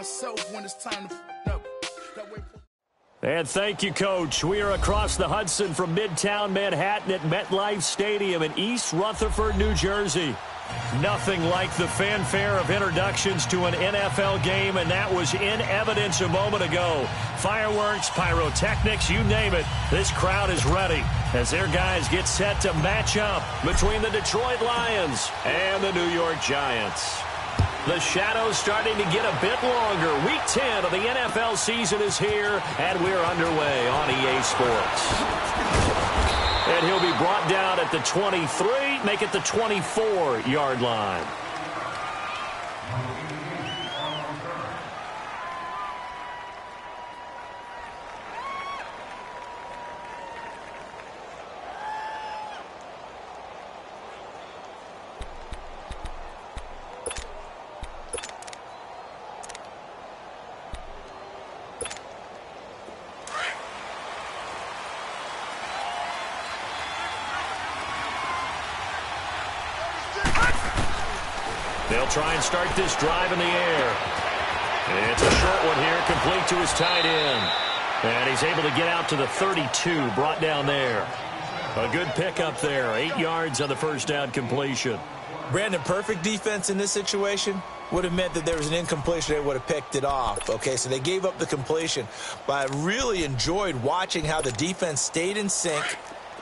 myself when it's time to up. That way. And thank you, Coach. We are across the Hudson from Midtown Manhattan at MetLife Stadium in East Rutherford, New Jersey. Nothing like the fanfare of introductions to an NFL game, and that was in evidence a moment ago. Fireworks, pyrotechnics, you name it. This crowd is ready as their guys get set to match up between the Detroit Lions and the New York Giants. The shadow's starting to get a bit longer. Week 10 of the NFL season is here, and we're underway on EA Sports. And he'll be brought down at the 23, make it the 24-yard line. They'll try and start this drive in the air. It's a short one here, complete to his tight end. And he's able to get out to the 32, brought down there. A good pickup there, 8 yards on the first down completion. Brandon, perfect defense in this situation would have meant that there was an incompletion. They would have picked it off. Okay, so they gave up the completion. But I really enjoyed watching how the defense stayed in sync,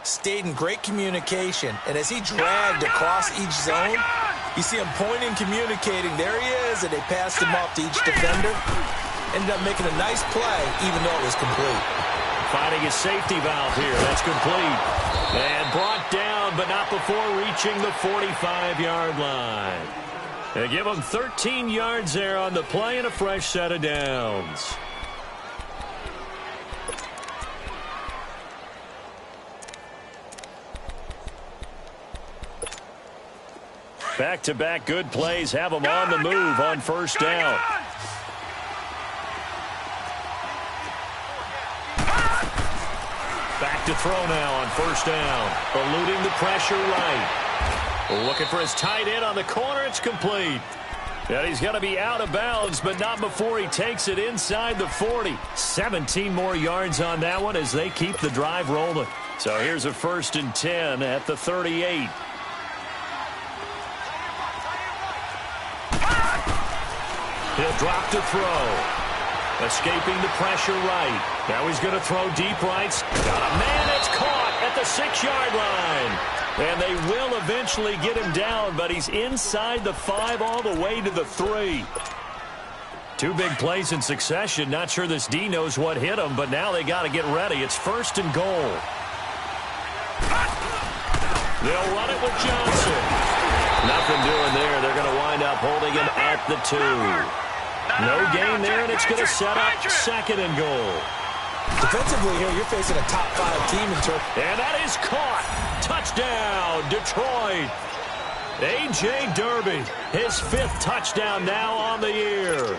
stayed in great communication. And as he dragged across each zone, you see him pointing, communicating. There he is, and they passed him off to each defender. Ended up making a nice play, even though it was complete. Finding his safety valve here. That's complete. And brought down, but not before reaching the 45-yard line. They give him 13 yards there on the play and a fresh set of downs. Back-to-back good plays have him on the move on first down. Back to throw now on first down. Eluding the pressure right. Looking for his tight end on the corner. It's complete. And he's going to be out of bounds, but not before he takes it inside the 40. 17 more yards on that one as they keep the drive rolling. So here's a 1st and 10 at the 38. He'll drop to throw. Escaping the pressure right. Now he's going to throw deep right. Got a man that's caught at the 6-yard line. And they will eventually get him down, but he's inside the 5 all the way to the 3. 2 big plays in succession. Not sure this D knows what hit him, but now they got to get ready. It's 1st and goal. They'll run it with Johnson. Nothing doing there. They're going to wind up holding him at the 2. No gain there, and it's going to set up 2nd and goal. Defensively here, you're facing a top-5 team in turf. And that is caught. Touchdown, Detroit. A.J. Derby, his 5th touchdown now on the year.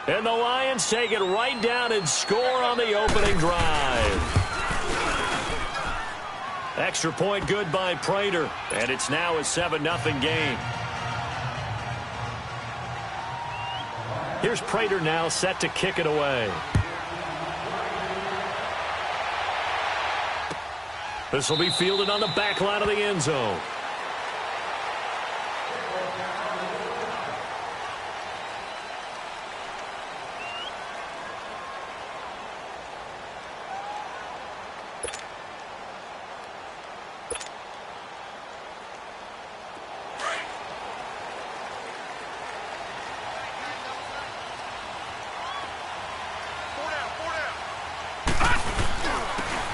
And the Lions take it right down and score on the opening drive. Extra point good by Prater, and it's now a 7-0 game. Here's Prater now set to kick it away. This will be fielded on the back line of the end zone.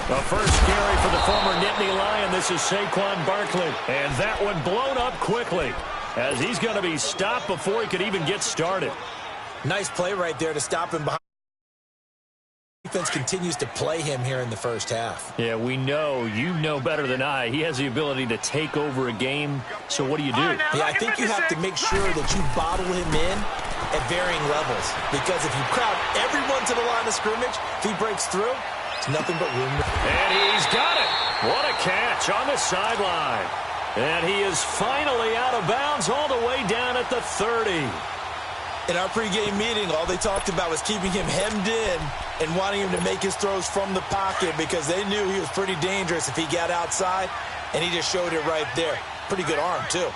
The first carry for the former Nittany Lion. This is Saquon Barkley. And that one blown up quickly as he's going to be stopped before he could even get started. Nice play right there to stop him behind. Defense continues to play him here in the first half. Yeah, we know. You know better than I. He has the ability to take over a game. So what do you do? Yeah, I think you have to make sure that you bottle him in at varying levels. Because if you crowd everyone to the line of scrimmage, if he breaks through, it's nothing but room. And he's got it. What a catch on the sideline. And he is finally out of bounds all the way down at the 30. In our pregame meeting, all they talked about was keeping him hemmed in and wanting him to make his throws from the pocket because they knew he was pretty dangerous if he got outside, and he just showed it right there. Pretty good arm, too.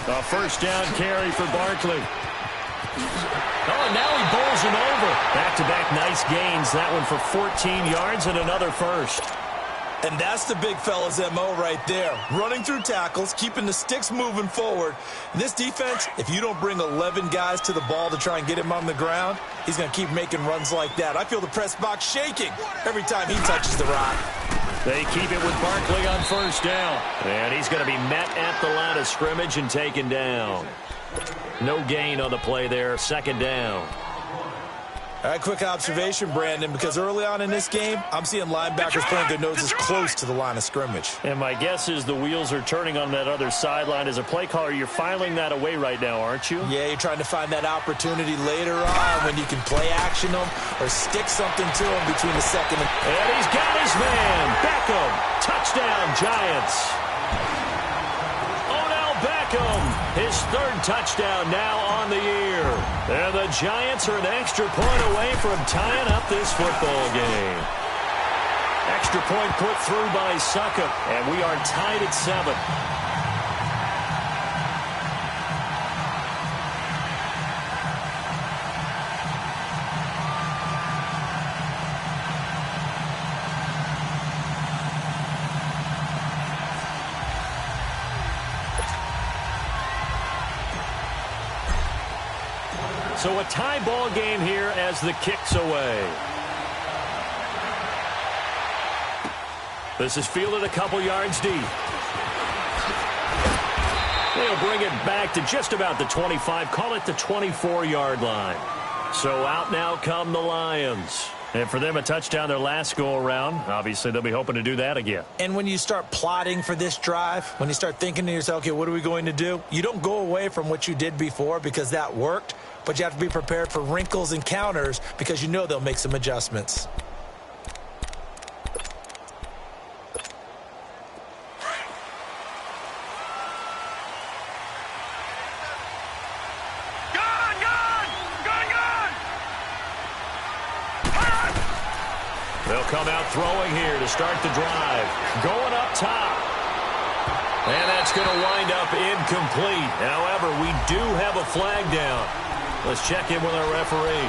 A first down carry for Barkley. Oh, and now he bowls him over. Back-to-back nice gains. That one for 14 yards and another first. And that's the big fella's MO right there. Running through tackles, keeping the sticks moving forward. And this defense, if you don't bring 11 guys to the ball to try and get him on the ground, he's going to keep making runs like that. I feel the press box shaking every time he touches the rock. They keep it with Barkley on first down. And he's going to be met at the line of scrimmage and taken down. No gain on the play there. Second down. All right, quick observation, Brandon, because early on in this game, I'm seeing linebackers putting their noses close to the line of scrimmage. And my guess is the wheels are turning on that other sideline. As a play caller, you're filing that away right now, aren't you? Yeah, you're trying to find that opportunity later on when you can play action them or stick something to them between the second and he's got his man. Beckham. Touchdown, Giants. His third touchdown now on the year. And the Giants are an extra point away from tying up this football game. Extra point put through by Succop, and we are tied at 7. So a tie ball game here as the kick's away. This is fielded a couple yards deep. They'll bring it back to just about the 25, call it the 24-yard line. So out now come the Lions. And for them, a touchdown their last go-around. Obviously, they'll be hoping to do that again. And when you start plotting for this drive, when you start thinking to yourself, okay, what are we going to do? You don't go away from what you did before because that worked, but you have to be prepared for wrinkles and counters because you know they'll make some adjustments. They'll come out throwing here to start the drive. Going up top. And that's going to wind up incomplete. However, we do have a flag down. Let's check in with our referee.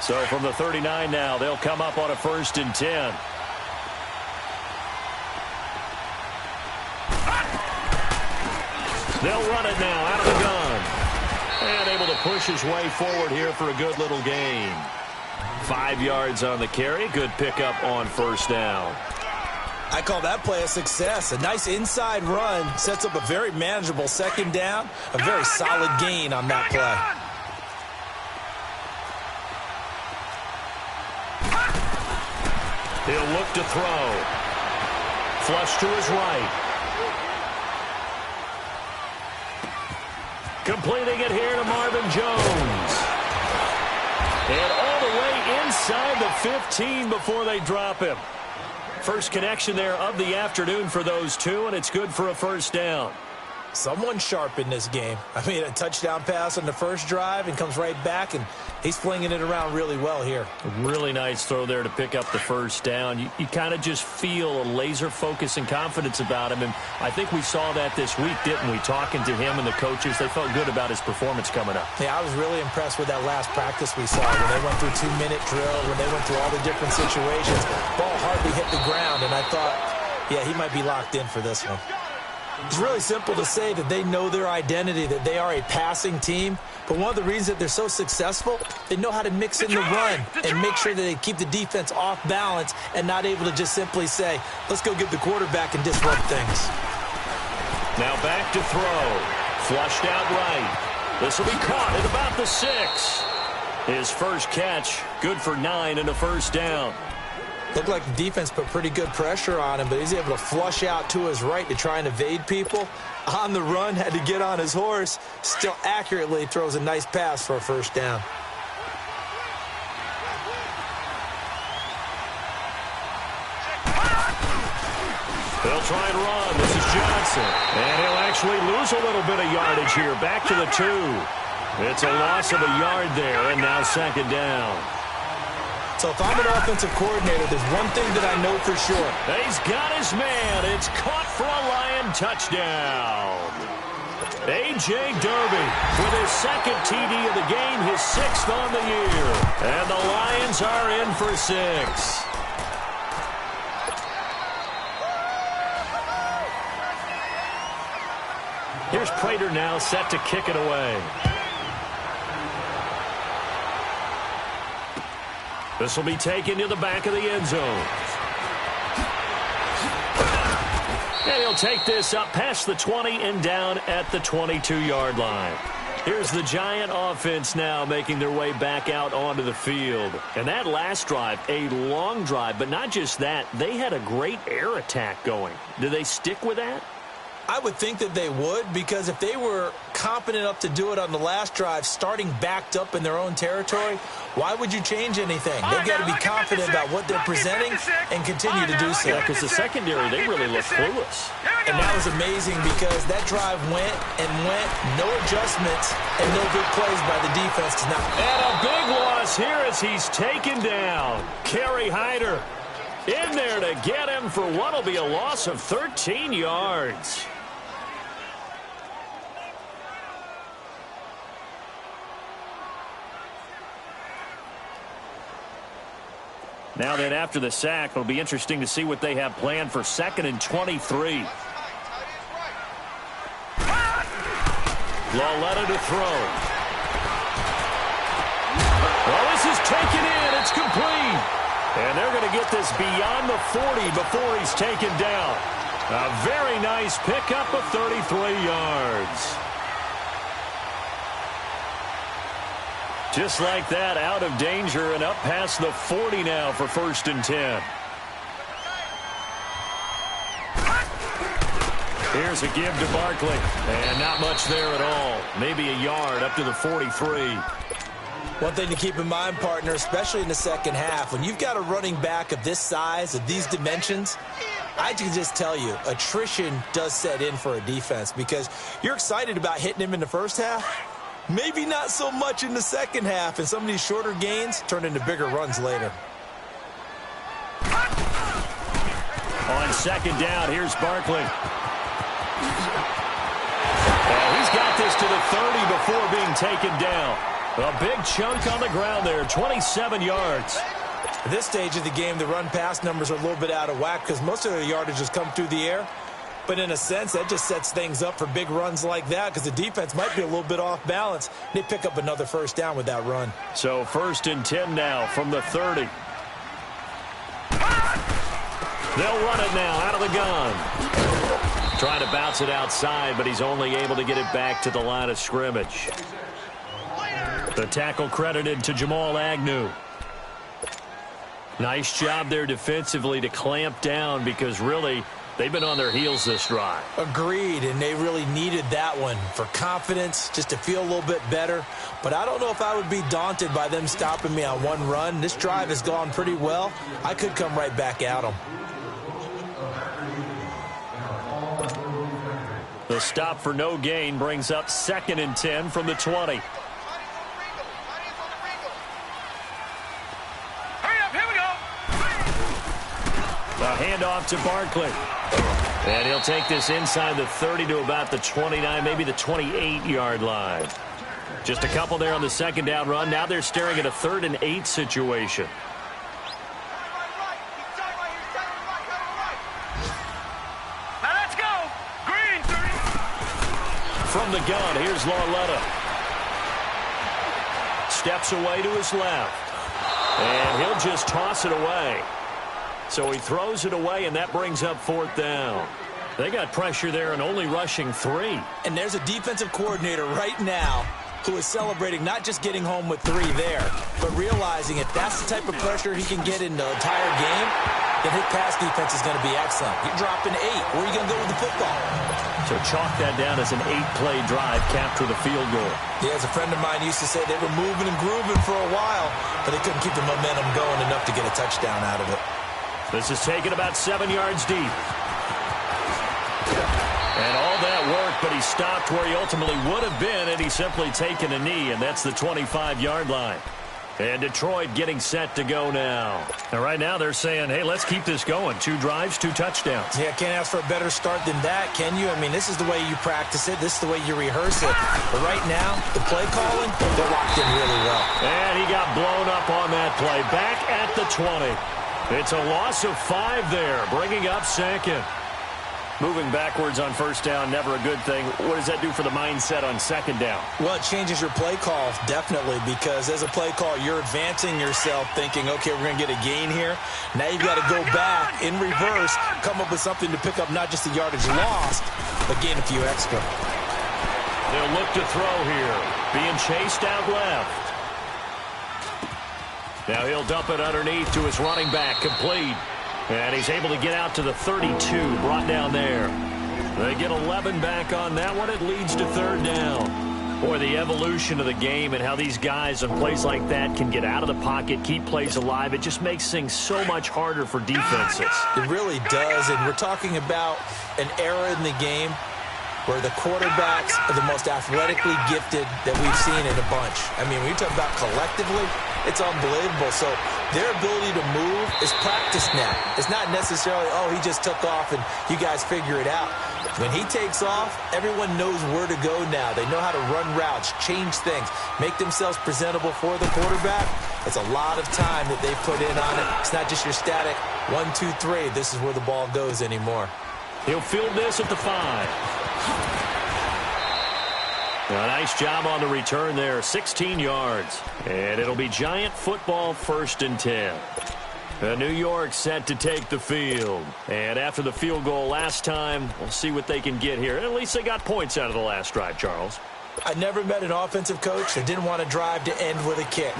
So from the 39 now, they'll come up on a 1st and 10. They'll run it now out of the gun. And able to push his way forward here for a good little gain. 5 yards on the carry. Good pickup on 1st down. I call that play a success. A nice inside run sets up a very manageable 2nd down. A very solid gain on that play. He'll look to throw. Flush to his right. Completing it here to Marvin Jones. And all the way inside the 15 before they drop him. First connection there of the afternoon for those two, and it's good for a 1st down. Someone sharp in this game. I mean, a touchdown pass on the first drive and comes right back, and he's flinging it around really well here. A really nice throw there to pick up the 1st down. You kind of just feel a laser focus and confidence about him, and I think we saw that this week, didn't we? Talking to him and the coaches, they felt good about his performance coming up. Yeah, I was really impressed with that last practice we saw when they went through 2-minute drill, when they went through all the different situations. Ball hardly hit the ground, and I thought, yeah, he might be locked in for this one. It's really simple to say that they know their identity, that they are a passing team. But one of the reasons that they're so successful, they know how to mix in the run and make sure that they keep the defense off balance and not able to just simply say, let's go get the quarterback and disrupt things. Now back to throw. Flushed out right. This will be caught at about the 6. His first catch, good for 9 and a 1st down. Looked like the defense put pretty good pressure on him, but he's able to flush out to his right to try and evade people. On the run, had to get on his horse. Still accurately throws a nice pass for a 1st down. They'll try and run. This is Johnson. And he'll actually lose a little bit of yardage here. Back to the 2. It's a loss of a yard there, and now second down. So if I'm an offensive coordinator, there's one thing that I know for sure. He's got his man. It's caught for a Lion touchdown. A.J. Derby with his second TD of the game, his 6th on the year. And the Lions are in for 6. Here's Prater now set to kick it away. This will be taken to the back of the end zone. And he'll take this up past the 20 and down at the 22-yard line. Here's the Giant offense now making their way back out onto the field. And that last drive, a long drive, but not just that, they had a great air attack going. Do they stick with that? I would think that they would, because if they were competent enough to do it on the last drive, starting backed up in their own territory, why would you change anything? They've got to be confident about what they're presenting and continue to do so. Yeah, because the secondary, they really look clueless. And that was amazing because that drive went and went, no adjustments, and no big plays by the defense. And a big loss here as he's taken down. Kerry Hyder in there to get him for what will be a loss of 13 yards. Now then, after the sack, it'll be interesting to see what they have planned for 2nd and 23. Lauletta to throw. Well, this is taken in. It's complete. And they're going to get this beyond the 40 before he's taken down. A very nice pickup of 33 yards. Just like that, out of danger and up past the 40 now for 1st and 10. Here's a give to Barkley. And not much there at all. Maybe a yard up to the 43. One thing to keep in mind, partner, especially in the second half, when you've got a running back of this size, of these dimensions, I can just tell you, attrition does set in for a defense because you're excited about hitting him in the first half. Maybe not so much in the second half, and some of these shorter gains turn into bigger runs later. On second down, here's Barkley. And he's got this to the 30 before being taken down. A big chunk on the ground there, 27 yards. At this stage of the game, the run-pass numbers are a little bit out of whack because most of their yardage has come through the air. But in a sense, that just sets things up for big runs like that because the defense might be a little bit off balance. They pick up another first down with that run. So 1st and 10 now from the 30. They'll run it now out of the gun. Trying to bounce it outside, but he's only able to get it back to the line of scrimmage. The tackle credited to Jamal Agnew. Nice job there defensively to clamp down because really they've been on their heels this drive. Agreed, and they really needed that one for confidence, just to feel a little bit better. But I don't know if I would be daunted by them stopping me on one run. This drive has gone pretty well. I could come right back at them. The stop for no gain brings up 2nd and 10 from the 20. A handoff to Barkley. And he'll take this inside the 30 to about the 29, maybe the 28-yard line. Just a couple there on the second down run. Now they're staring at a 3rd and 8 situation. Now let's go. Green. From the gun, here's Lauletta. Steps away to his left. And he'll just toss it away. So he throws it away, and that brings up 4th down. They got pressure there and only rushing 3. And there's a defensive coordinator right now who is celebrating not just getting home with 3 there, but realizing if that's the type of pressure he can get in the entire game, then his pass defense is going to be excellent. You're dropping 8. Where are you going to go with the football? So chalk that down as an 8-play drive, capture the field goal. Yeah, as a friend of mine used to say, they were moving and grooving for a while, but they couldn't keep the momentum going enough to get a touchdown out of it. This is taken about 7 yards deep. And all that work, but he stopped where he ultimately would have been, and he's simply taken a knee, and that's the 25-yard line. And Detroit getting set to go now. And right now they're saying, hey, let's keep this going. 2 drives, 2 touchdowns. Yeah, can't ask for a better start than that, can you? I mean, this is the way you practice it. This is the way you rehearse it. But right now, the play calling, they're locked in really well. And he got blown up on that play. Back at the 20. It's a loss of 5 there, bringing up second. Moving backwards on first down, never a good thing. What does that do for the mindset on second down? Well, it changes your play call, definitely, because as a play call, you're advancing yourself thinking, okay, we're going to get a gain here. Now you've got to go back in reverse, come up with something to pick up not just the yardage lost, but gain a few extra. They'll look to throw here, being chased out left. Now he'll dump it underneath to his running back, complete. And he's able to get out to the 32, brought down there. They get 11 back on that one. It leads to third down. Boy, the evolution of the game and how these guys on plays like that can get out of the pocket, keep plays alive, it just makes things so much harder for defenses. It really does, and we're talking about an era in the game where the quarterbacks are the most athletically gifted that we've seen in a bunch. I mean, when you talk about collectively, it's unbelievable. So their ability to move is practiced now. It's not necessarily, oh, he just took off and you guys figure it out. When he takes off, everyone knows where to go now. They know how to run routes, change things, make themselves presentable for the quarterback. It's a lot of time that they put in on it. It's not just your static 1, 2, 3. This is where the ball goes anymore. He'll field this at the 5. A nice job on the return there, 16 yards. And it'll be Giant football, 1st and 10. New York set to take the field. And after the field goal last time, we'll see what they can get here. And at least they got points out of the last drive, Charles. I never met an offensive coach that didn't want to drive to end with a kick.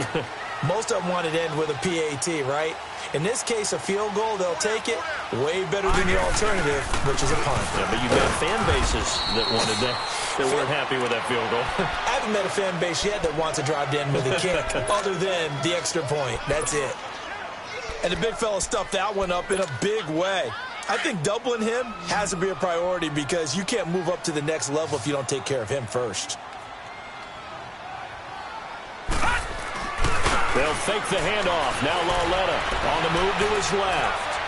Most of them wanted to end with a PAT, right? In this case, a field goal, they'll take it. Way better than the alternative, which is a punt. Yeah, but you've got fan bases that wanted that weren't happy with that field goal. I haven't met a fan base yet that wants to drive to end with a kick, other than the extra point. That's it. And the big fella stuffed that one up in a big way. I think doubling him has to be a priority because you can't move up to the next level if you don't take care of him first. They'll fake the handoff. Now Lauletta on the move to his left.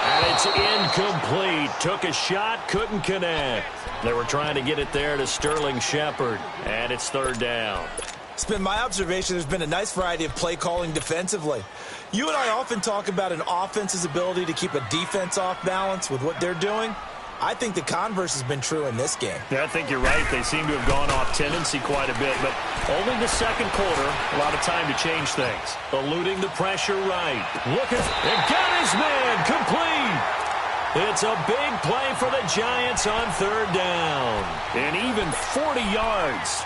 And it's incomplete. Took a shot, couldn't connect. They were trying to get it there to Sterling Shepard. And it's third down. It's been my observation there's been a nice variety of play calling defensively. You and I often talk about an offense's ability to keep a defense off balance with what they're doing. I think the converse has been true in this game. Yeah, I think you're right. They seem to have gone off tendency quite a bit, but only the second quarter, a lot of time to change things. Eluding the pressure right. Looking, and got his man complete. It's a big play for the Giants on third down. And even 40 yards.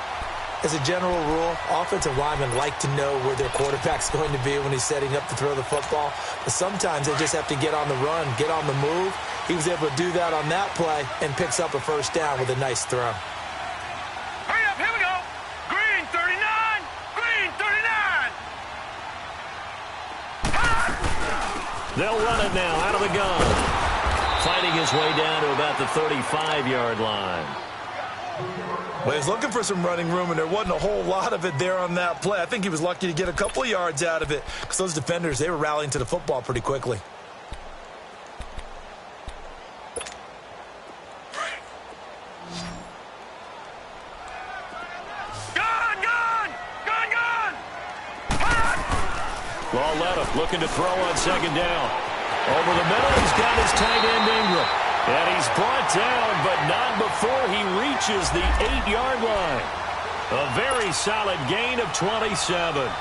As a general rule, offensive linemen like to know where their quarterback's going to be when he's setting up to throw the football. But sometimes they just have to get on the run, get on the move. He was able to do that on that play and picks up a first down with a nice throw. Hurry up, here we go. Green 39, green 39. They'll run it now out of the gun. Fighting his way down to about the 35-yard line. Well, he was looking for some running room, and there wasn't a whole lot of it there on that play. I think he was lucky to get a couple of yards out of it because those defenders, they were rallying to the football pretty quickly. Lauletta looking to throw on second down. Over the middle, he's got his tight end Ingram. And he's brought down, but not before he reaches the 8-yard line. A very solid gain of 27.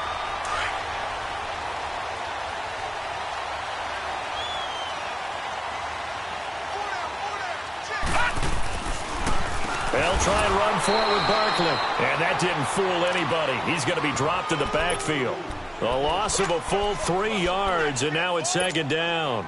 They'll try and run forward with Barkley. And that didn't fool anybody. He's going to be dropped in the backfield. A loss of a full 3 yards, and now it's second down.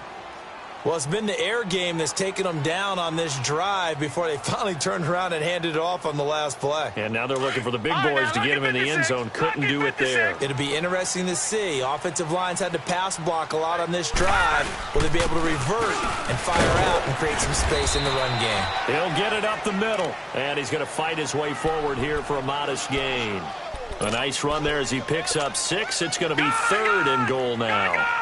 Well, it's been the air game that's taken them down on this drive before they finally turned around and handed it off on the last play. And now they're looking for the big boys to get him in the end zone. Couldn't do it there. It'll be interesting to see. Offensive lines had to pass block a lot on this drive. Will they be able to revert and fire out and create some space in the run game? He'll get it up the middle, and he's going to fight his way forward here for a modest gain. A nice run there as he picks up 6. It's going to be 3rd and goal now.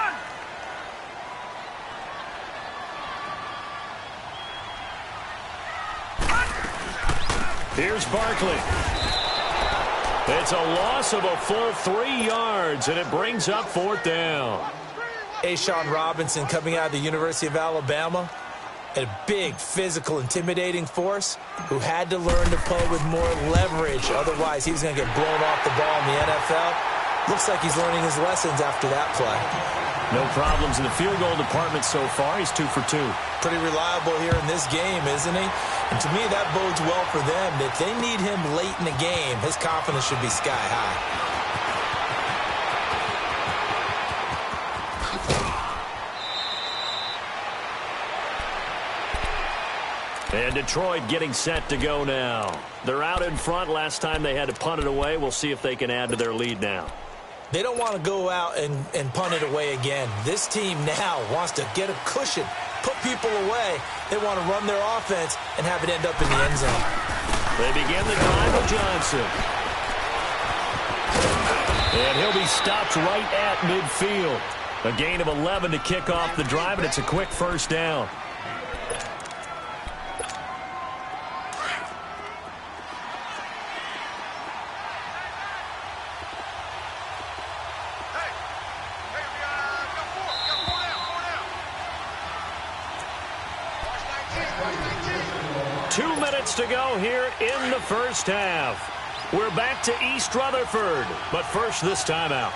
Here's Barkley. It's a loss of a full 3 yards, and it brings up 4th down. A'Shawn Robinson coming out of the University of Alabama, a big, physical, intimidating force who had to learn to play with more leverage. Otherwise, he was going to get blown off the ball in the NFL. Looks like he's learning his lessons after that play. No problems in the field goal department so far. He's 2 for 2. Pretty reliable here in this game, isn't he? And to me, that bodes well for them. If they need him late in the game, his confidence should be sky high. And Detroit getting set to go now. They're out in front. Last time they had to punt it away. We'll see if they can add to their lead now. They don't want to go out and punt it away again. This team now wants to get a cushion, put people away. They want to run their offense and have it end up in the end zone. They begin the drive with Johnson. And he'll be stopped right at midfield. A gain of 11 to kick off the drive, and it's a quick 1st down. To go here in the 1st half. We're back to East Rutherford, but first this timeout.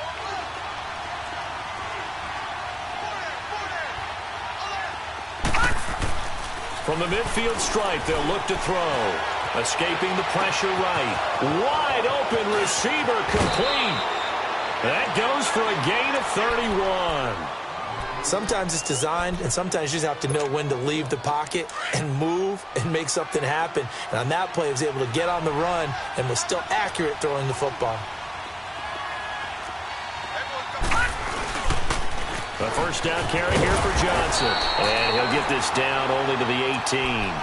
From the midfield stripe, they'll look to throw. Escaping the pressure right. Wide open receiver complete. That goes for a gain of 31. Sometimes it's designed, and sometimes you just have to know when to leave the pocket and move and make something happen. And on that play, he was able to get on the run and was still accurate throwing the football. A 1st down carry here for Johnson. And he'll get this down only to the 18.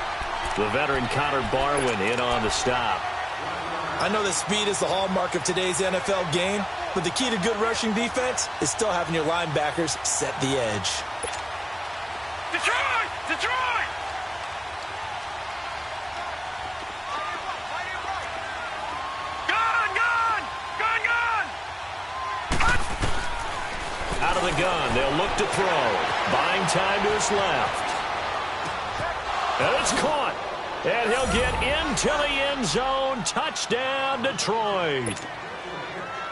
The veteran Connor Barwin in on the stop. I know that speed is the hallmark of today's NFL game, but the key to good rushing defense is still having your linebackers set the edge. Detroit! Detroit! Gun! Gun! Gun! Gun! Out of the gun, they'll look to throw. Buying time to his left. And it's caught. And he'll get into the end zone. Touchdown, Detroit.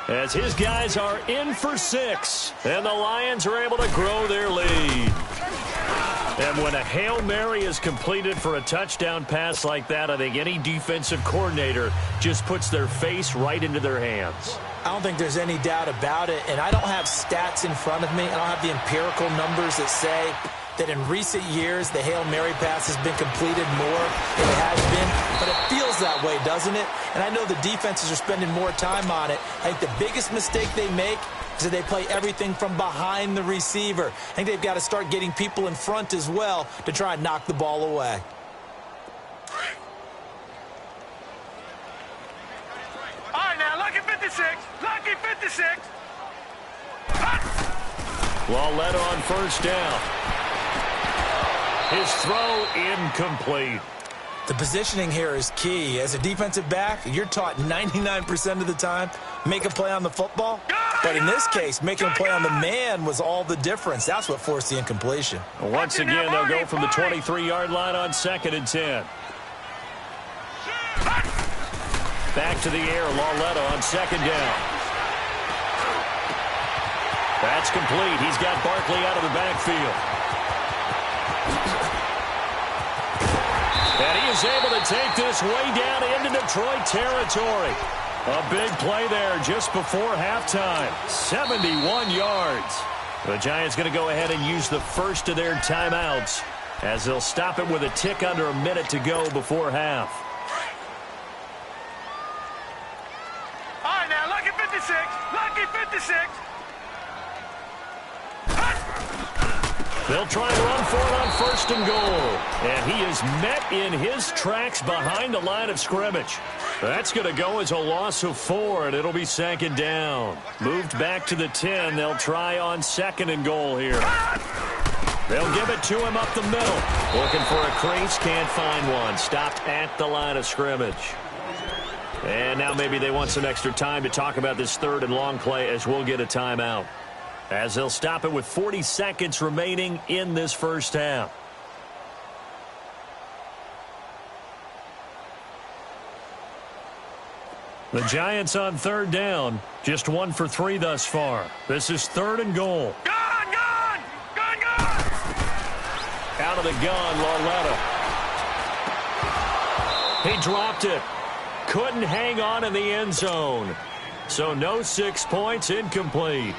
As his guys are in for 6. And the Lions are able to grow their lead. And when a Hail Mary is completed for a touchdown pass like that, I think any defensive coordinator just puts their face right into their hands. I don't think there's any doubt about it. And I don't have stats in front of me. I don't have the empirical numbers that say that in recent years the Hail Mary pass has been completed more than it has been, but it feels that way, doesn't it? And I know the defenses are spending more time on it. I think the biggest mistake they make is that they play everything from behind the receiver. I think they've got to start getting people in front as well to try and knock the ball away. All right, now, lucky 56. Lucky 56. Lawletta on 1st down. His throw incomplete. The positioning here is key. As a defensive back, you're taught 99% of the time, make a play on the football. But in this case, making a play on the man was all the difference. That's what forced the incompletion. Once again, they'll go from the 23-yard line on 2nd and 10. Back to the air, Lawletta on 2nd down. That's complete. He's got Barkley out of the backfield. And he is able to take this way down into Detroit territory. A big play there just before halftime. 71 yards. The Giants going to go ahead and use the first of their timeouts as they'll stop it with a tick under a minute to go before half. All right, now, lucky 56. Lucky 56. They'll try and run for it on first and goal. And he is met in his tracks behind the line of scrimmage. That's going to go as a loss of 4, and it'll be second down. Moved back to the 10. They'll try on second and goal here. They'll give it to him up the middle. Looking for a crease, can't find one. Stopped at the line of scrimmage. And now maybe they want some extra time to talk about this third and long play as we'll get a timeout. As they'll stop it with 40 seconds remaining in this first half. The Giants on third down, just 1 for 3 thus far. This is third and goal. Gone, gone, gone, gone. Out of the gun, Lauletta. He dropped it. Couldn't hang on in the end zone. So no 6 points, incomplete.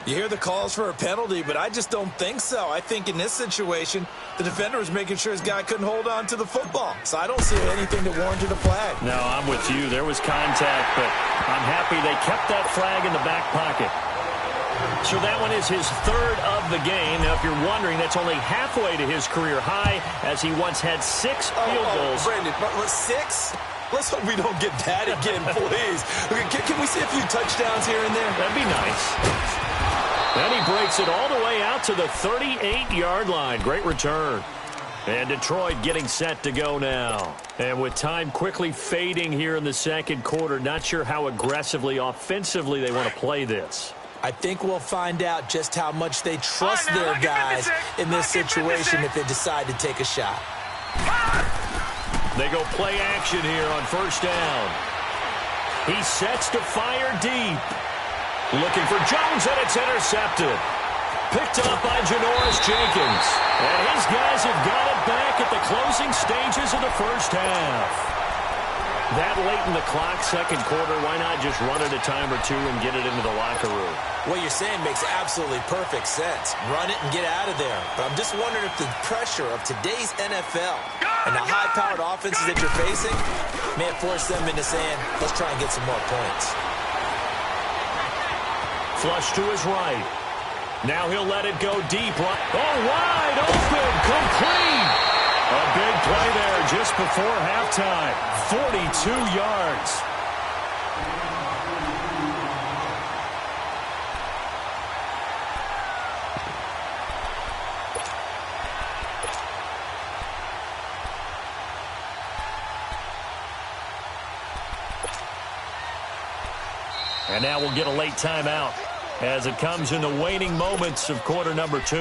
You hear the calls for a penalty, but I just don't think so. I think in this situation, the defender was making sure his guy couldn't hold on to the football. So I don't see anything that warranted a flag. No, I'm with you. There was contact, but I'm happy they kept that flag in the back pocket. So that one is his third of the game. Now, if you're wondering, that's only halfway to his career high, as he once had 6 field goals. Brandon, what, 6? Let's hope we don't get that again, please. Can we see a few touchdowns here and there? That'd be nice. Then he breaks it all the way out to the 38-yard line. Great return. And Detroit getting set to go now. And with time quickly fading here in the second quarter, not sure how aggressively, offensively they want to play this. I think we'll find out just how much they trust their guys in this situation if they decide to take a shot. They go play action here on first down. He sets to fire deep. Looking for Jones, and it's intercepted. Picked up by Janoris Jenkins. And his guys have got it back at the closing stages of the first half. That late in the clock, second quarter, why not just run it a time or two and get it into the locker room? What you're saying makes absolutely perfect sense. Run it and get out of there. But I'm just wondering if the pressure of today's NFL and the high-powered offenses that you're facing may have forced them into saying, let's try and get some more points. Flush to his right. Now he'll let it go deep. Oh, wide open, complete. A big play there just before halftime. 42 yards. And now we'll get a late timeout as it comes in the waning moments of quarter number 2.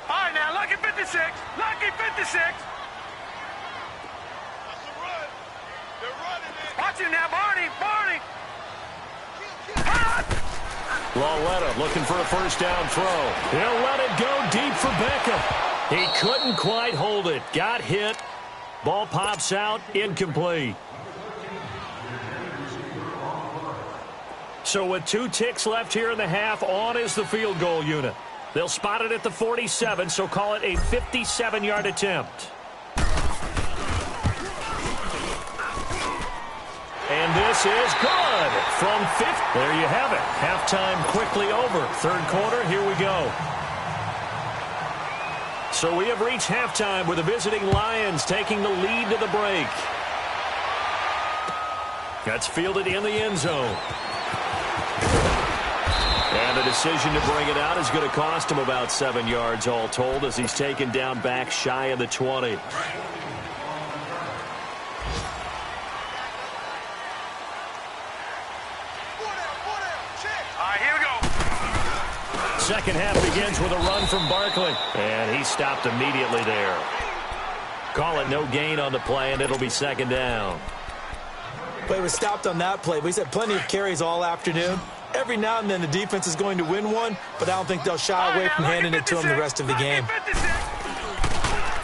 All right, now, lucky 56. Lucky 56. That's a run. They're running it. Watch him now, Barney. Barney. Lauletta looking for a first down throw. He'll let it go deep for Beckham. He couldn't quite hold it. Got hit. Ball pops out. Incomplete. So with 2 ticks left here in the half, on is the field goal unit. They'll spot it at the 47, so call it a 57-yard attempt. And this is good from 50. There you have it. Halftime quickly over. Third quarter, here we go. So we have reached halftime with the visiting Lions taking the lead to the break. That's fielded in the end zone. And the decision to bring it out is going to cost him about 7 yards all told as he's taken down back shy of the 20. Second half begins with a run from Barkley. And he stopped immediately there. Call it no gain on the play, and it'll be second down. Play was stopped on that play, but he's had plenty of carries all afternoon. Every now and then the defense is going to win one, but I don't think they'll shy away from handing it to him the rest of the game.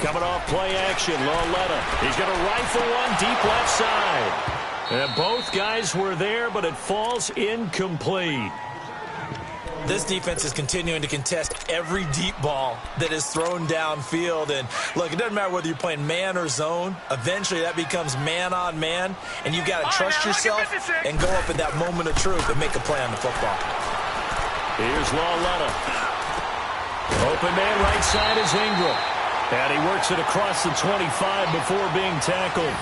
Coming off play action, Lauletta. He's going to rifle one deep left side. And both guys were there, but it falls incomplete. This defense is continuing to contest every deep ball that is thrown downfield. And, look, it doesn't matter whether you're playing man or zone. Eventually that becomes man on man, and you've got to trust yourself and go up at that moment of truth and make a play on the football. Here's Lauletta. Open man right side is Ingram. And he works it across the 25 before being tackled.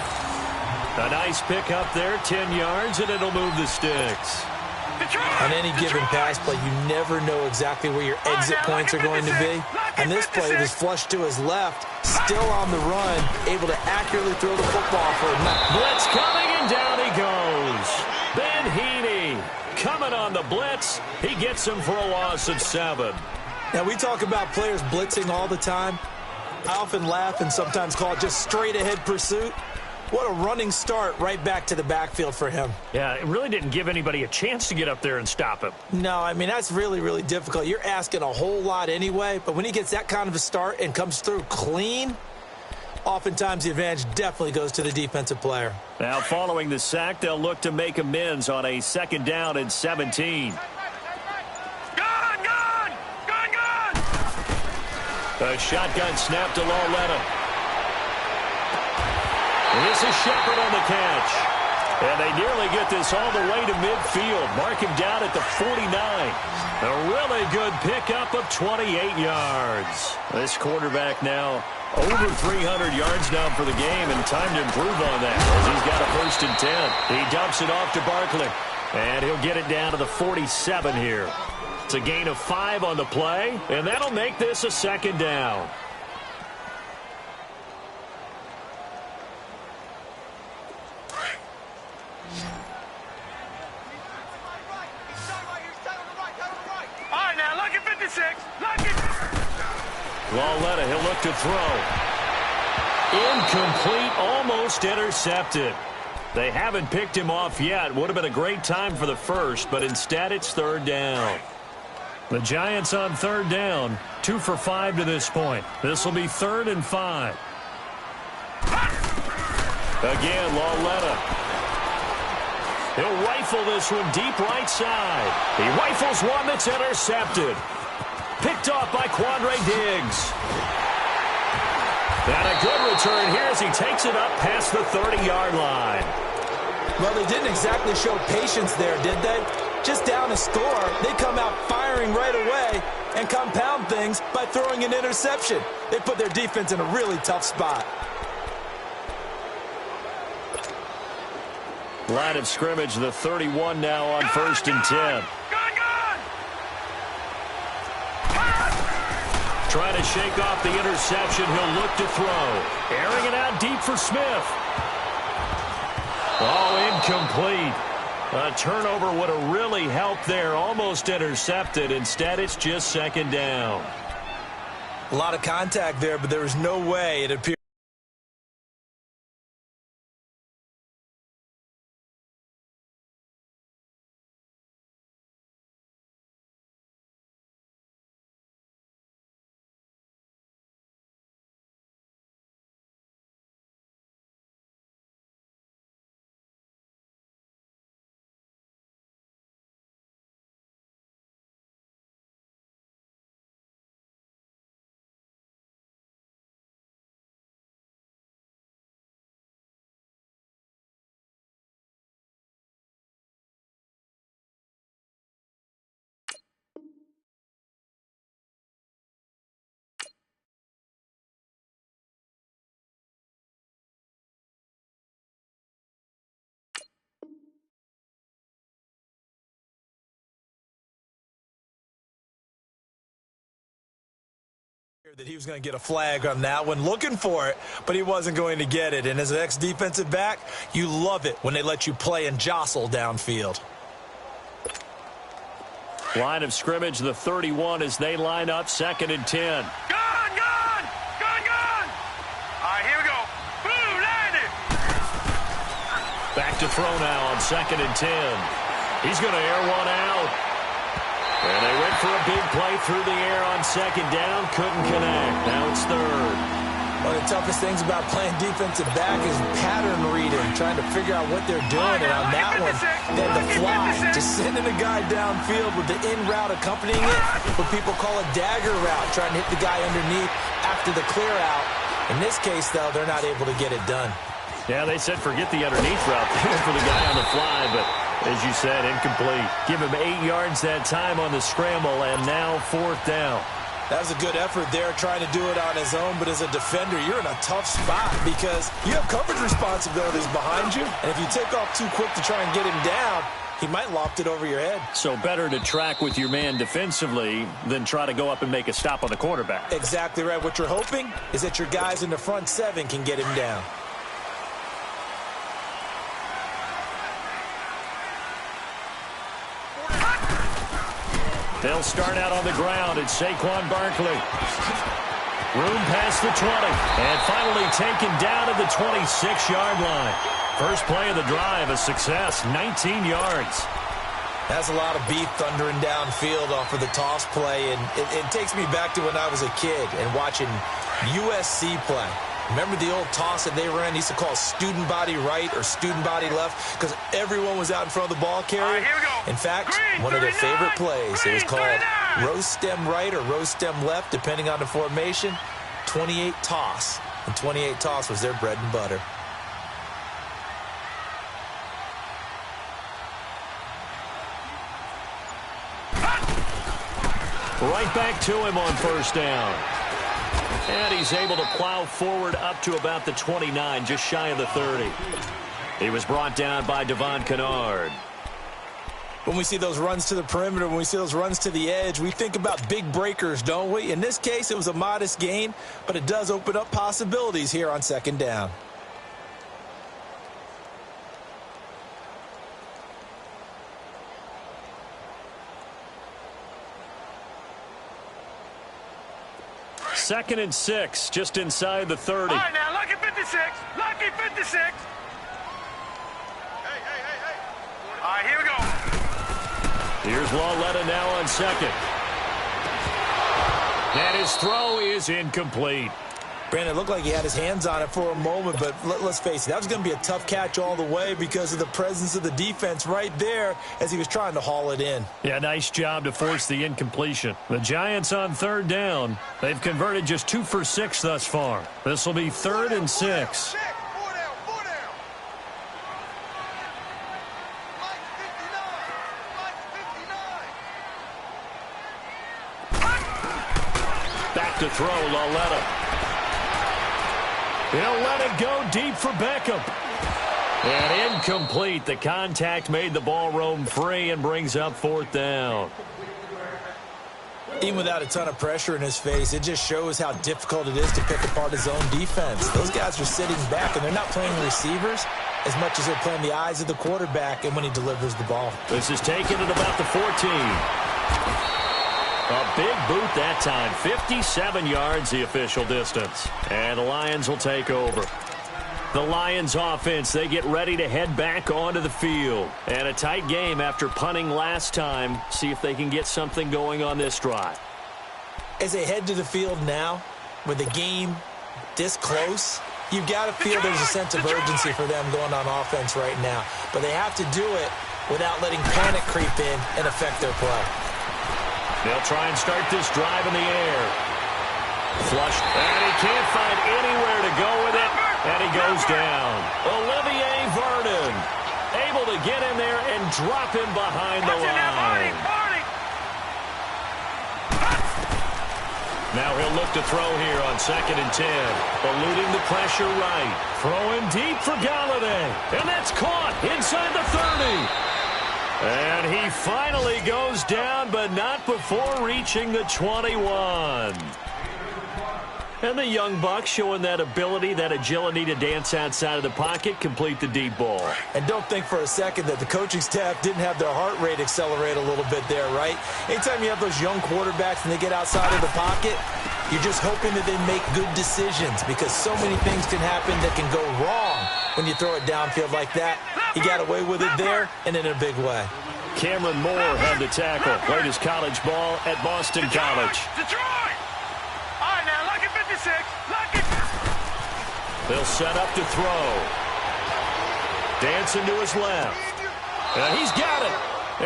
A nice pick up there, 10 yards, and it'll move the sticks. On any given pass play, you never know exactly where your exit points are going to be. And this play was flushed to his left, still on the run, able to accurately throw the football for a knock. Blitz coming, and down he goes. Ben Heaney coming on the blitz. He gets him for a loss of 7. Now, we talk about players blitzing all the time. I often laugh and sometimes call it just straight-ahead pursuit. What a running start right back to the backfield for him. Yeah, it really didn't give anybody a chance to get up there and stop him. No, I mean, that's really, really difficult. You're asking a whole lot anyway, but when he gets that kind of a start and comes through clean, oftentimes the advantage definitely goes to the defensive player. Now, following the sack, they'll look to make amends on a 2nd down and 17. A shotgun snap to Lauletta. This is Shepard on the catch. And they nearly get this all the way to midfield. Mark him down at the 49. A really good pickup of 28 yards. This quarterback now over 300 yards now for the game, and time to improve on that as he's got a 1st and 10. He dumps it off to Barkley, and he'll get it down to the 47 here. It's a gain of 5 on the play, and that'll make this a 2nd down. Lauletta, he'll look to throw. Incomplete, almost intercepted. They haven't picked him off yet. Would have been a great time for the first, but instead it's 3rd down. The Giants on 3rd down, 2 for 5 to this point. This will be 3rd and 5. Again, Lauletta. He'll rifle this one deep right side. He rifles one that's intercepted. Picked off by Quandre Diggs. And a good return here as he takes it up past the 30-yard line. Well, they didn't exactly show patience there, did they? Just down a score, they come out firing right away and compound things by throwing an interception. They put their defense in a really tough spot. Line of scrimmage, the 31 now on 1st and 10. Trying to shake off the interception. He'll look to throw. Airing it out deep for Smith. Oh, incomplete. A turnover would have really helped there. Almost intercepted. Instead, it's just 2nd down. A lot of contact there, but there was no way it appeared. That he was going to get a flag on that one, looking for it, but he wasn't going to get it. And as an ex-defensive back, you love it when they let you play and jostle downfield. Line of scrimmage, the 31 as they line up 2nd and 10. Gone! All right, here we go. Boom, landed. Back to throw now on 2nd and 10. He's going to air one out. And they went for a big play through the air on second down. Couldn't connect. Now it's third. One of the toughest things about playing defensive back is pattern reading, trying to figure out what they're doing. And on that one, they had the fly, just sending a guy downfield with the in route accompanying it, what people call a dagger route, trying to hit the guy underneath after the clear out. In this case, though, they're not able to get it done. Yeah, they said forget the underneath route. They went for the guy on the fly, but as you said, incomplete. Give him 8 yards that time on the scramble, and now fourth down. That was a good effort there, trying to do it on his own, but as a defender, you're in a tough spot because you have coverage responsibilities behind you, and if you take off too quick to try and get him down, he might loft it over your head. So better to track with your man defensively than try to go up and make a stop on the quarterback. Exactly right. What you're hoping is that your guys in the front 7 can get him down. They'll start out on the ground. It's Saquon Barkley. Room past the 20. And finally taken down at the 26-yard line. First play of the drive, a success, 19 yards. That's a lot of beef thundering downfield off of the toss play. And it takes me back to when I was a kid and watching USC play. Remember the old toss that they ran? They used to call student body right or student body left because everyone was out in front of the ball carrier. Here we go. In fact, Green, one of their 39. favorite plays, it was Green, called 39. row stem right or row stem left, depending on the formation. 28 toss. And 28 toss was their bread and butter. Right back to him on first down. And he's able to plow forward up to about the 29, just shy of the 30. He was brought down by Devon Kennard. When we see those runs to the perimeter, when we see those runs to the edge, we think about big breakers, don't we? In this case, it was a modest gain, but it does open up possibilities here on second down. Second and 6, just inside the 30. All right, now, lucky 56. Lucky 56. Hey. All right, here we go. Here's Lauletta now on second. And his throw is incomplete. Brandon, it looked like he had his hands on it for a moment, but let's face it, that was going to be a tough catch all the way because of the presence of the defense right there as he was trying to haul it in. Yeah, nice job to force the incompletion. The Giants on third down. They've converted just 2 for 6 thus far. This will be third and 6. Back to throw, Lauletta. He'll let it go deep for Beckham. And incomplete. The contact made the ball roam free and brings up fourth down. Even without a ton of pressure in his face, it just shows how difficult it is to pick apart his own defense. Those guys are sitting back, and they're not playing receivers as much as they're playing the eyes of the quarterback and when he delivers the ball. This is taken at about the 14. A big boot that time. 57 yards, the official distance. And the Lions will take over. The Lions offense, they get ready to head back onto the field. And a tight game after punting last time. See if they can get something going on this drive. As they head to the field now, with the game this close, you've got to feel there's a sense of urgency for them going on offense right now. But they have to do it without letting panic creep in and affect their play. They'll try and start this drive in the air. Flush. And he can't find anywhere to go with it. And he goes down. Olivier Vernon able to get in there and drop him behind the line. Now he'll look to throw here on second and 10. Eluding the pressure right. Throwing deep for Galladay. And that's caught inside the 30. And he finally goes down, but not before reaching the 21. And the young buck showing that ability, that agility to dance outside of the pocket, complete the deep ball. And don't think for a second that the coaching staff didn't have their heart rate accelerate a little bit there, right? Anytime you have those young quarterbacks and they get outside of the pocket, you're just hoping that they make good decisions because so many things can happen that can go wrong when you throw it downfield like that. He got away with it there and in a big way. Cameron Moore had the tackle. Played his college ball at Boston College. Detroit! All right, now, lock it 56. Lock it. They'll set up to throw. Dancing to his left. He's got it.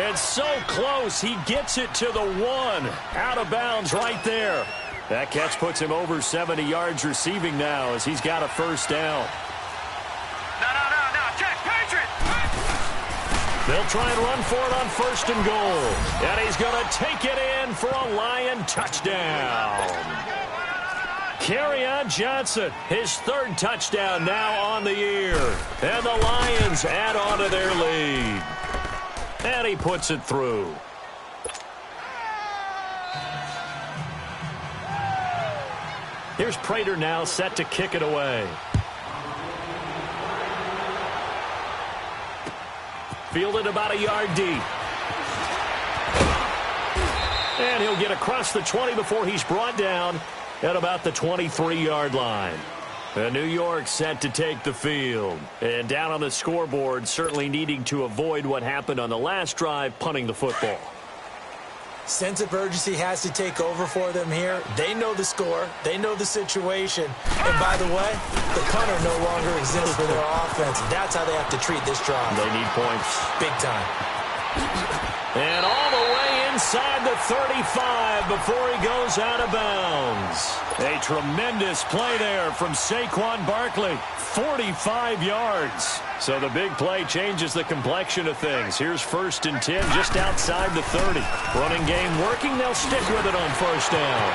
And so close, he gets it to the 1. Out of bounds right there. That catch puts him over 70 yards receiving now as he's got a first down. No. Check, Patriot. They'll try and run for it on 1st and goal. And he's going to take it in for a Lion touchdown. Kerryon Johnson, his 3rd touchdown now on the year. And the Lions add on to their lead. And he puts it through. Here's Prater now set to kick it away. Fielded about a yard deep. And he'll get across the 20 before he's brought down at about the 23-yard line. New York set to take the field. And down on the scoreboard, certainly needing to avoid what happened on the last drive, punting the football. Sense of urgency has to take over for them here. They know the score. They know the situation. And by the way, the punter no longer exists for their offense. That's how they have to treat this drive. They need points. Big time. And all the way inside the 35 before he goes out of bounds. A tremendous play there from Saquon Barkley. 45 yards. So the big play changes the complexion of things. Here's 1st and 10 just outside the 30. Running game working. They'll stick with it on 1st down.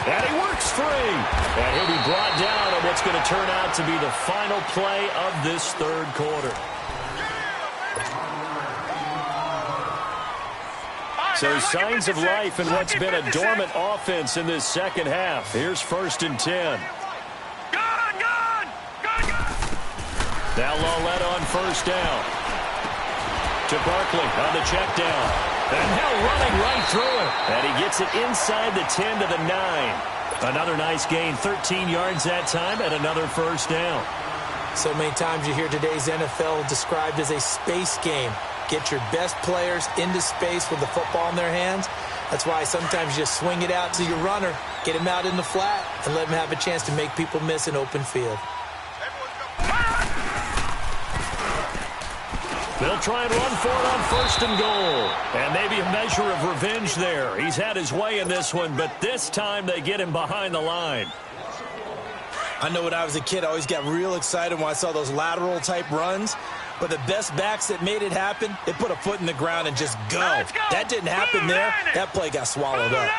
And he works free. And he'll be brought down on what's going to turn out to be the final play of this 3rd quarter. So signs of life in what's been a dormant offense in this 2nd half. Here's 1st and 10. Now Lawletta on 1st down. To Barkley on the check down. And Hill running right through it. And he gets it inside the 10 to the 9. Another nice gain, 13 yards that time, and another 1st down. So many times you hear today's NFL described as a space game. Get your best players into space with the football in their hands. That's why sometimes you just swing it out to your runner, get him out in the flat, and let him have a chance to make people miss an open field. They'll try and run for it on 1st and goal. And maybe a measure of revenge there. He's had his way in this one, but this time they get him behind the line. I know when I was a kid, I always got real excited when I saw those lateral-type runs. But the best backs that made it happen, they put a foot in the ground and just go. That didn't happen there. That play got swallowed up.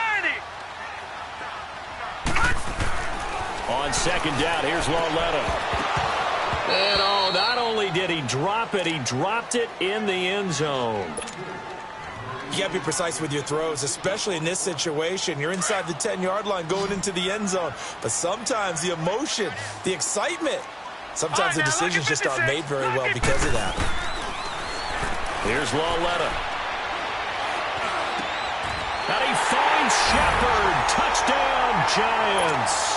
On 2nd down, here's Lawletta. And not only did he drop it, he dropped it in the end zone. You got to be precise with your throws, especially in this situation. You're inside the 10-yard line going into the end zone. But sometimes the emotion, the excitement, sometimes the decisions just aren't made very well because of that. Here's Lawletta. And he finds Shepard. Touchdown, Giants.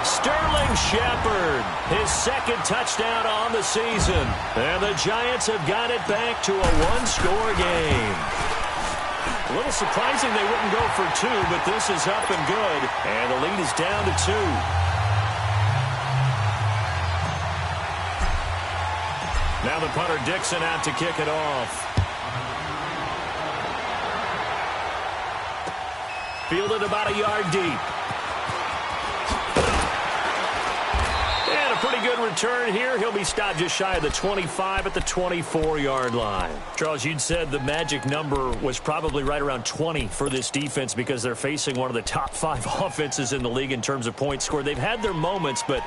Sterling Shepard, his 2nd touchdown on the season. And the Giants have got it back to a 1-score game. A little surprising they wouldn't go for 2, but this is up and good. And the lead is down to 2. Now the punter Dixon out to kick it off. Fielded about a yard deep. And a pretty good return here. He'll be stopped just shy of the 25 at the 24-yard line. Charles, you'd said the magic number was probably right around 20 for this defense because they're facing one of the top 5 offenses in the league in terms of points scored. They've had their moments, but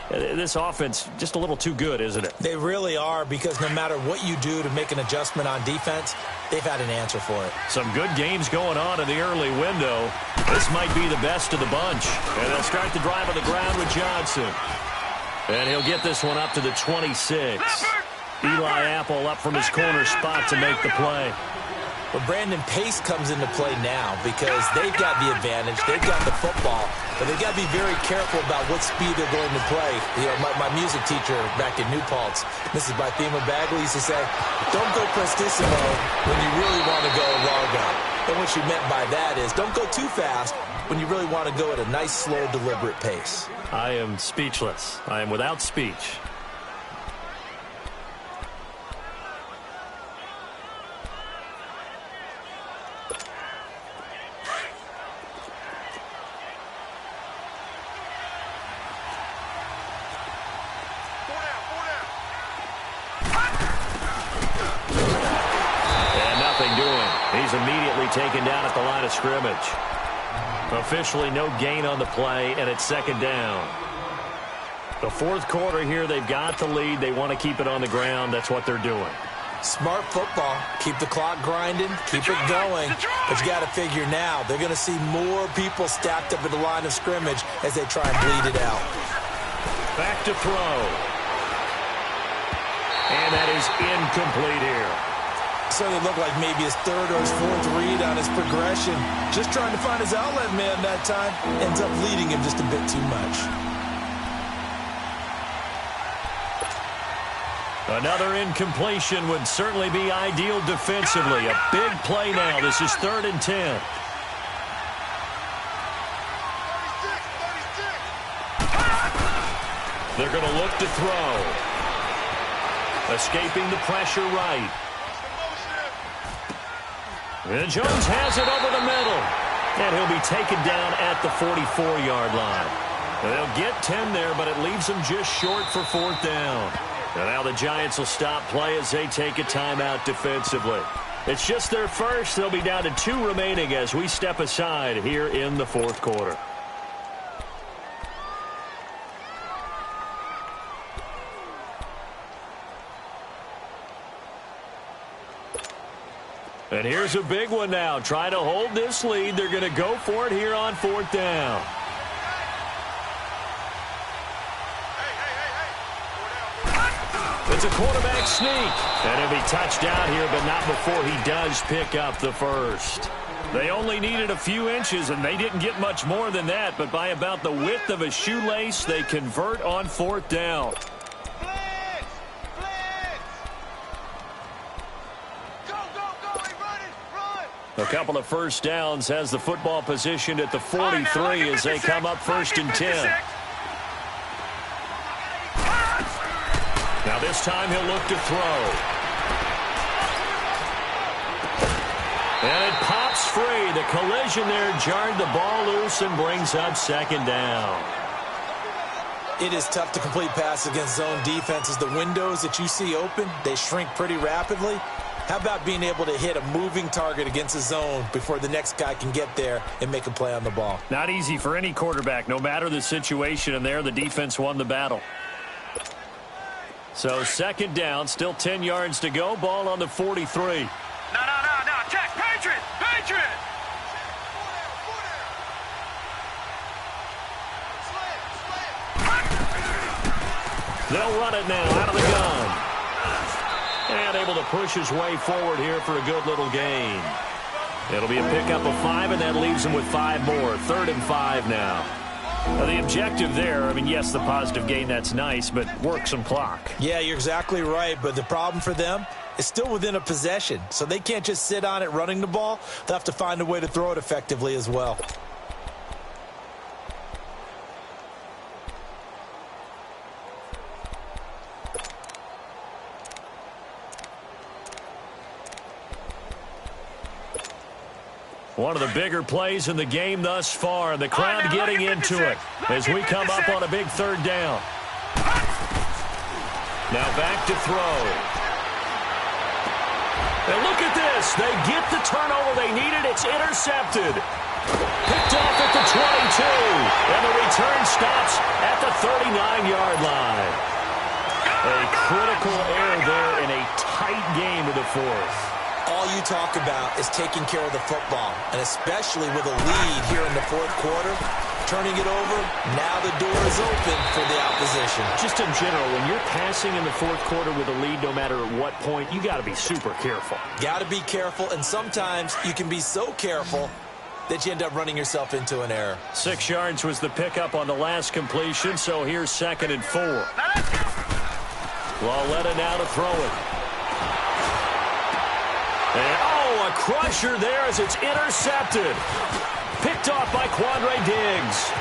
this offense just a little too good, isn't it? They really are, because no matter what you do to make an adjustment on defense, they've had an answer for it. Some good games going on in the early window. This might be the best of the bunch. And they'll start the drive on the ground with Johnson. And he'll get this one up to the 26. Eli Apple up from his corner spot to make the play. But Brandon, pace comes into play now because they've got the advantage. They've got the football, but they've got to be very careful about what speed they're going to play. You know, my music teacher back in New Paltz, Mrs. Bythema Bagley, used to say, don't go prestissimo when you really want to go largo. And what she meant by that is don't go too fast when you really want to go at a nice, slow, deliberate pace. I am speechless. I am without speech. He's immediately taken down at the line of scrimmage. Officially no gain on the play, and it's second down. The fourth quarter here, they've got the lead. They want to keep it on the ground. That's what they're doing. Smart football. Keep the clock grinding. Keep it going. But you got to figure now, they're going to see more people stacked up at the line of scrimmage as they try and bleed it out. Back to throw. And that is incomplete here. Certainly looked like maybe his third or his fourth read on his progression. Just trying to find his outlet man that time. Ends up leading him just a bit too much. Another incompletion would certainly be ideal defensively. A big play now. This is 3rd and 10. They're going to look to throw. Escaping the pressure right. And Jones has it over the middle. And he'll be taken down at the 44-yard line. They'll get 10 there, but it leaves them just short for 4th down. And now the Giants will stop play as they take a timeout defensively. It's just their first. They'll be down to 2 remaining as we step aside here in the 4th quarter. And here's a big one now. Trying to hold this lead. They're going to go for it here on 4th down. It's a quarterback sneak. And he'll be touched down here, but not before he does pick up the first. They only needed a few inches, and they didn't get much more than that. But by about the width of a shoelace, they convert on 4th down. A couple of first downs, has the football positioned at the 43 as they come up 1st and 10. Now this time he'll look to throw. And it pops free. The collision there jarred the ball loose and brings up 2nd down. It is tough to complete passes against zone defenses. The windows that you see open, they shrink pretty rapidly. How about being able to hit a moving target against a zone before the next guy can get there and make a play on the ball? Not easy for any quarterback, no matter the situation, and there the defense won the battle. So 2nd down, still 10 yards to go, ball on the 43. No, check, Patriot! They'll run it now out of the gun. And able to push his way forward here for a good little gain. It'll be a pickup of 5, and that leaves him with 5 more. 3rd and 5 now. Now the objective there, I mean, yes, the positive gain, that's nice, but work some clock. Yeah, you're exactly right, but the problem for them is still within a possession. So they can't just sit on it running the ball. They'll have to find a way to throw it effectively as well. One of the bigger plays in the game thus far. The crowd getting into it as we come up on a big 3rd down. Now back to throw. And look at this. They get the turnover they needed. It's intercepted. Picked off at the 22. And the return stops at the 39-yard line. A critical error there in a tight game of the 4th. All you talk about is taking care of the football, and especially with a lead here in the 4th quarter, turning it over. Now the door is open for the opposition. Just in general, when you're passing in the fourth quarter with a lead, no matter at what point, you got to be super careful. Got to be careful, and sometimes you can be so careful that you end up running yourself into an error. 6 yards was the pickup on the last completion, so here's 2nd and 4. Lauletta now to throw it. And, a crusher there as it's intercepted. Picked off by Quandre Diggs.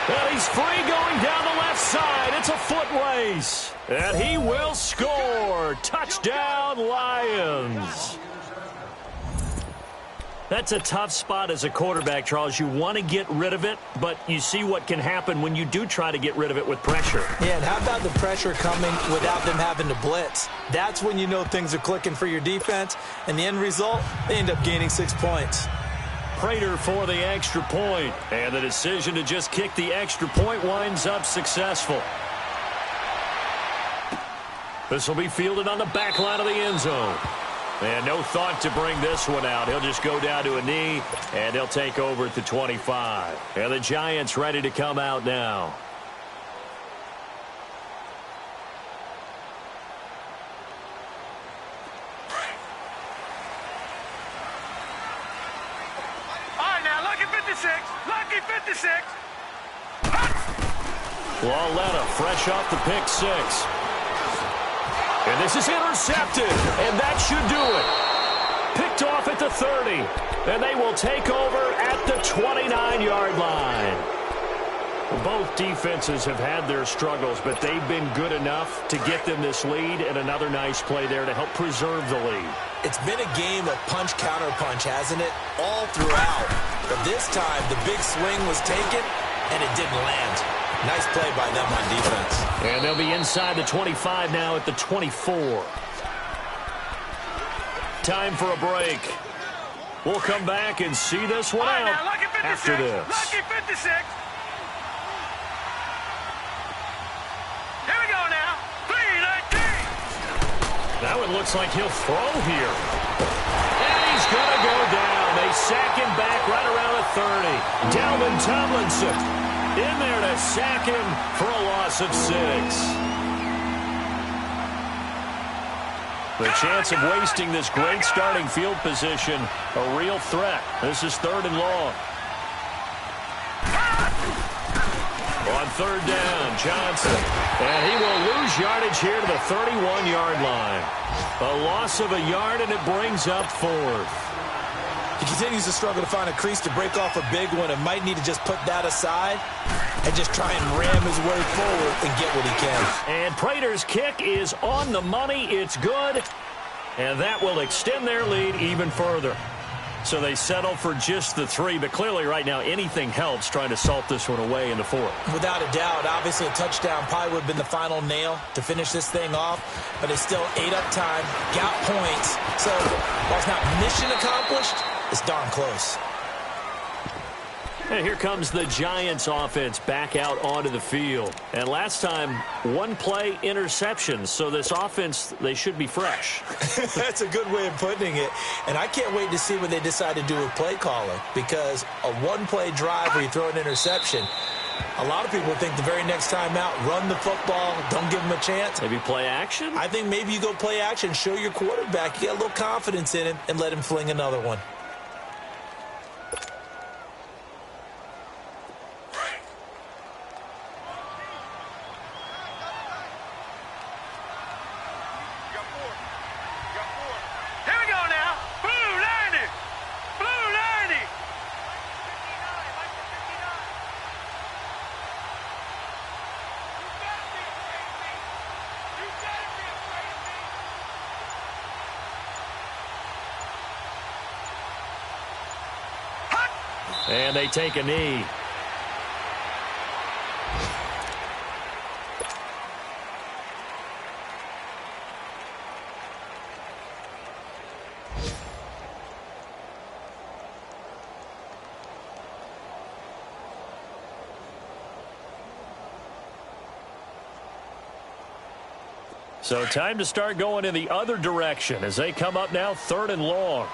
And he's free going down the left side. It's a foot race. And he will score. Touchdown, Lions. That's a tough spot as a quarterback, Charles. You want to get rid of it, but you see what can happen when you do try to get rid of it with pressure. Yeah, and how about the pressure coming without them having to blitz? That's when you know things are clicking for your defense, and the end result, they end up gaining 6 points. Prater for the extra point, and the decision to just kick the extra point winds up successful. This will be fielded on the back line of the end zone. And no thought to bring this one out. He'll just go down to a knee, and they'll take over at the 25. And the Giants ready to come out now. All right, now, lucky 56. Lucky 56. Lauletta fresh off the pick 6. And this is intercepted, and that should do it. Picked off at the 30, and they will take over at the 29-yard line. Both defenses have had their struggles, but they've been good enough to get them this lead, and another nice play there to help preserve the lead. It's been a game of punch-counter-punch, hasn't it? All throughout. But this time, the big swing was taken, and it didn't land. Nice play by them on defense. And they'll be inside the 25 now at the 24. Time for a break. We'll come back and see this one out now, lucky 56. after this. Lucky 56. Here we go now. 3-19. That one looks like he'll throw here. And he's going to go down. They sack him back right around the 30. Dalvin Tomlinson in there to sack him for a loss of 6. The chance of wasting this great starting field position, a real threat. This is 3rd and long. On 3rd down, Johnson. And he will lose yardage here to the 31-yard line. A loss of a yard, and it brings up 4th. He continues to struggle to find a crease to break off a big one and might need to just put that aside and just try and ram his way forward and get what he can. And Prater's kick is on the money. It's good. And that will extend their lead even further. So they settle for just the 3, but clearly right now anything helps trying to salt this one away in the 4th. Without a doubt, obviously a touchdown probably would have been the final nail to finish this thing off, but it's still ate up time, got points. So while it's not mission accomplished, it's darn close. And here comes the Giants offense back out onto the field. And last time, 1 play interception. So this offense, they should be fresh. That's a good way of putting it. And I can't wait to see what they decide to do with play calling. Because a 1-play drive where you throw an interception, a lot of people think the very next time out, run the football, don't give them a chance. Maybe play action? I think maybe you go play action, show your quarterback, you got a little confidence in him, and let him fling another one. And they take a knee. So time to start going in the other direction as they come up now 3rd and long.